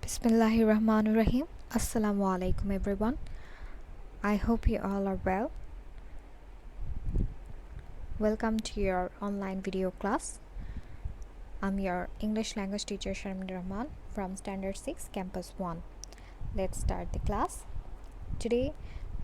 Bismillahirrahmanirrahim. Assalamu alaikum everyone. I hope you all are well. Welcome to your online video class. I'm your English language teacher Sharmin Rahman from Standard 6 Campus 1. Let's start the class. Today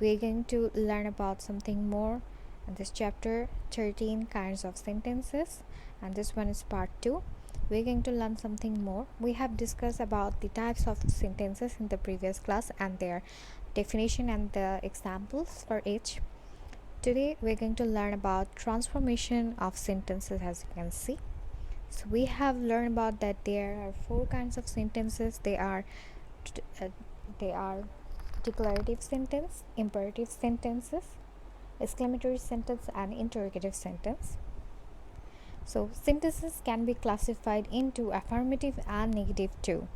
we're going to learn about something more in this chapter 13 kinds of sentences, and this one is part 2. We're going to learn something more. We have discussed about the types of sentences in the previous class and their definition and the examples for each. Today we're going to learn about transformation of sentences, as you can see. So we have learned about that there are 4 kinds of sentences. They are declarative sentence, imperative sentences, exclamatory sentence, and interrogative sentence. So sentences can be classified into affirmative and negative too.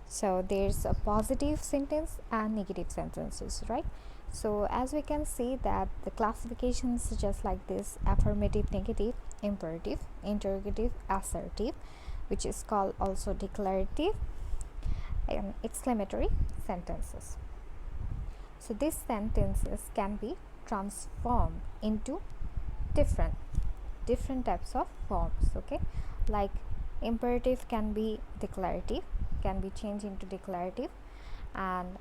So there's a positive sentence and negative sentences, right? So as we can see that the classifications just like this: affirmative, negative, imperative, interrogative, assertive, which is called also declarative, and exclamatory sentences. So these sentences can be transformed into different types of forms. Okay, like imperative can be declarative, can be changed into declarative, and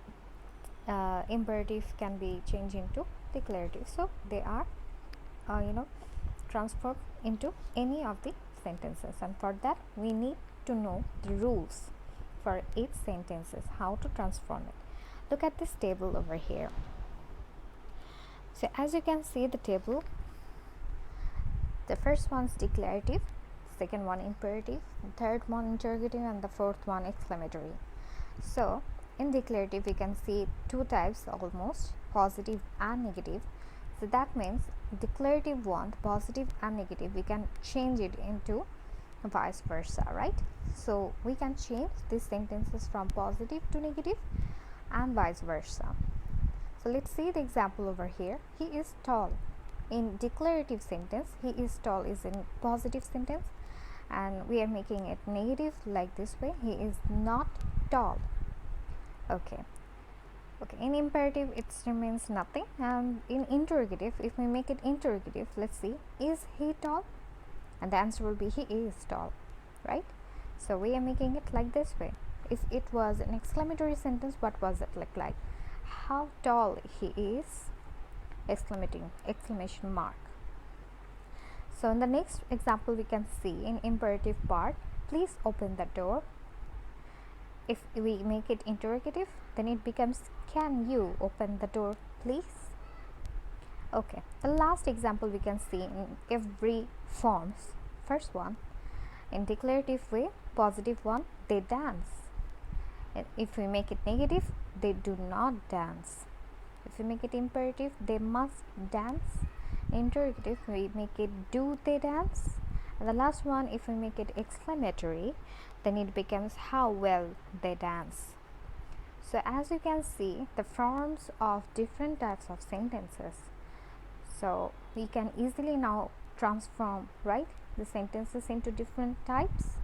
imperative can be changed into declarative. So they are transformed into any of the sentences, and for that we need to know the rules for each sentences, how to transform it. Look at this table over here. So as you can see the table, the first one is declarative, second one imperative, third one interrogative, and the fourth one exclamatory. So in declarative we can see 2 types almost, positive and negative. So that means declarative one, positive and negative, we can change it into vice versa, right? So we can change these sentences from positive to negative and vice versa. So let's see the example over here. He is tall. In declarative sentence, he is tall is in positive sentence, and we are making it negative like this way: he is not tall. Okay, in imperative it remains nothing, and in interrogative, if we make it interrogative, let's see, is he tall? And the answer will be he is tall, right? So we are making it like this way. If it was an exclamatory sentence, what was it look like? How tall he is, exclamation mark. So in the next example we can see in imperative part, please open the door. If we make it interrogative, then it becomes, can you open the door please? Okay, the last example we can see in every forms. First one, in declarative way, positive one, they dance. And if we make it negative, they do not dance. If we make it imperative, they must dance. Interrogative, we make it, do they dance? And the last one, if we make it exclamatory, then it becomes, how well they dance. So as you can see, the forms of different types of sentences. So we can easily now transform, right, the sentences into different types.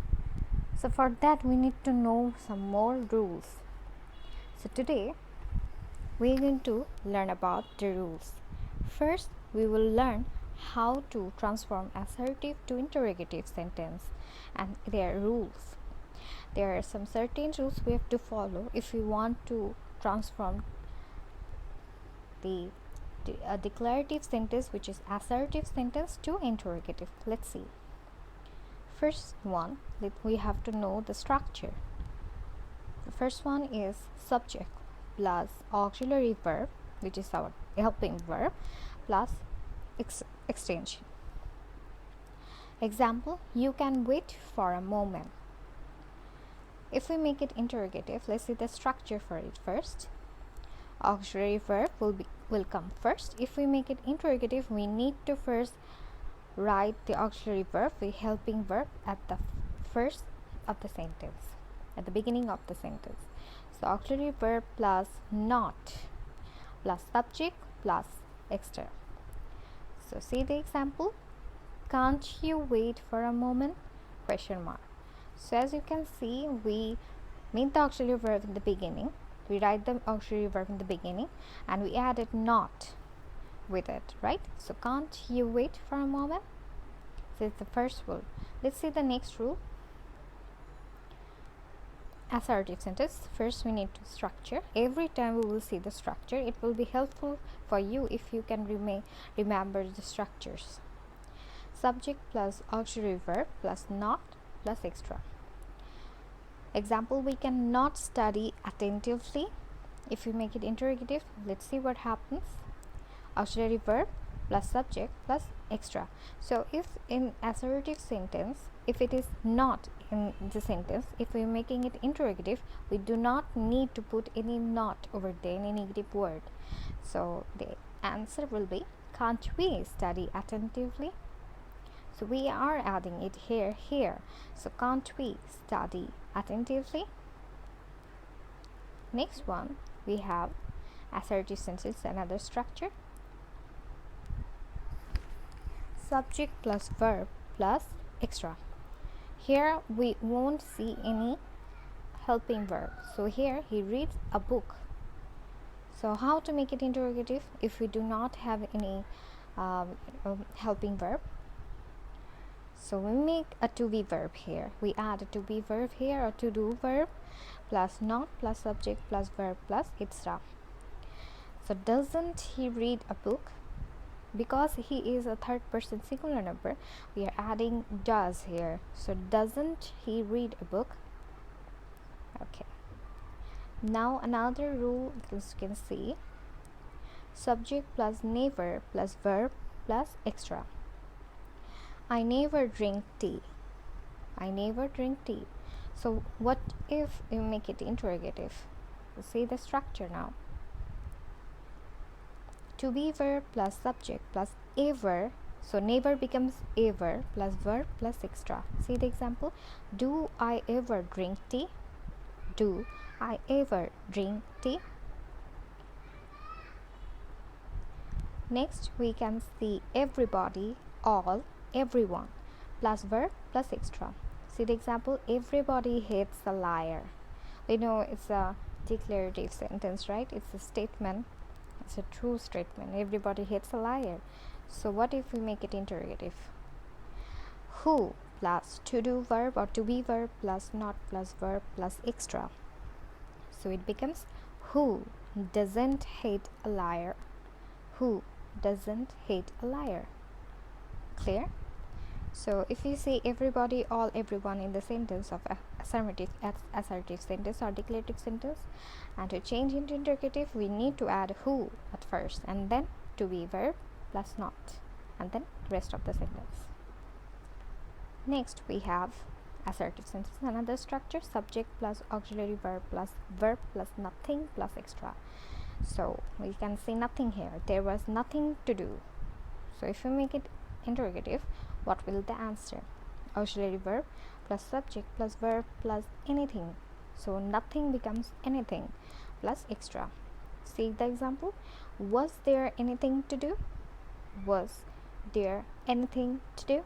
So for that we need to know some more rules. So today we are going to learn about the rules. First, we will learn how to transform assertive to interrogative sentence and their rules. There are some certain rules we have to follow if we want to transform a declarative sentence, which is assertive sentence, to interrogative. Let's see. First one, we have to know the structure. The first one is subject plus auxiliary verb, which is our helping verb, plus extension. Example, you can wait for a moment. If we make it interrogative, let's see the structure for it first. Auxiliary verb will come first. If we make it interrogative, we need to first write the auxiliary verb, the helping verb, at the first of the sentence, at the beginning of the sentence. So auxiliary verb plus not plus subject plus extra. So see the example, can't you wait for a moment? Question mark. So as you can see, we meet the auxiliary verb in the beginning. We write the auxiliary verb in the beginning and we added not with it, right? So can't you wait for a moment? So it's the first rule. Let's see the next rule. Assertive sentence. First we need to structure. Every time we will see the structure, it will be helpful for you if you can remember the structures. Subject plus auxiliary verb plus not plus extra. Example, we cannot study attentively. If you make it interrogative, let's see what happens. Auxiliary verb plus subject plus extra. So if in assertive sentence, if it is not in the sentence, if we are making it interrogative, we do not need to put any not over there, any negative word. So the answer will be, can't we study attentively? So we are adding it here. So can't we study attentively? Next one, we have assertive sentence, another structure. Subject plus verb plus extra. Here we won't see any helping verb. So here he reads a book. So how to make it interrogative if we do not have any helping verb? So we make a to be verb here. We add a to be verb here, or to do verb plus not plus subject plus verb plus extra. So doesn't he read a book? Because he is a third person singular number, we are adding does here. So doesn't he read a book? Okay. Now another rule, as you can see, subject plus never plus verb plus extra. I never drink tea. I never drink tea. So what if you make it interrogative? You see the structure now. To be verb plus subject plus ever. So never becomes ever plus verb plus extra. See the example. Do I ever drink tea? Do I ever drink tea? Next we can see everybody, all, everyone plus verb plus extra. See the example. Everybody hates a liar. We know it's a declarative sentence, right? It's a statement. It's a true statement. Everybody hates a liar. So what if we make it interrogative? Who plus to do verb or to be verb plus not plus verb plus extra. So it becomes, who doesn't hate a liar? Who doesn't hate a liar? Clear? So if you say everybody, all, everyone in the sentence of assertive sentence or declarative sentence, and to change into interrogative, we need to add who at first and then to be verb plus not, and then rest of the sentence. Next we have assertive sentence, another structure, subject plus auxiliary verb plus nothing plus extra. So we can say nothing here. There was nothing to do. So if we make it interrogative, what will the answer? Auxiliary verb plus subject plus verb plus anything. So nothing becomes anything plus extra. See the example. Was there anything to do? Was there anything to do?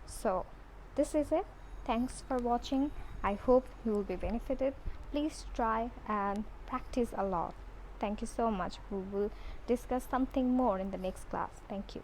So this is it. Thanks for watching. I hope you will be benefited. Please try and practice a lot. Thank you so much. We will discuss something more in the next class. Thank you.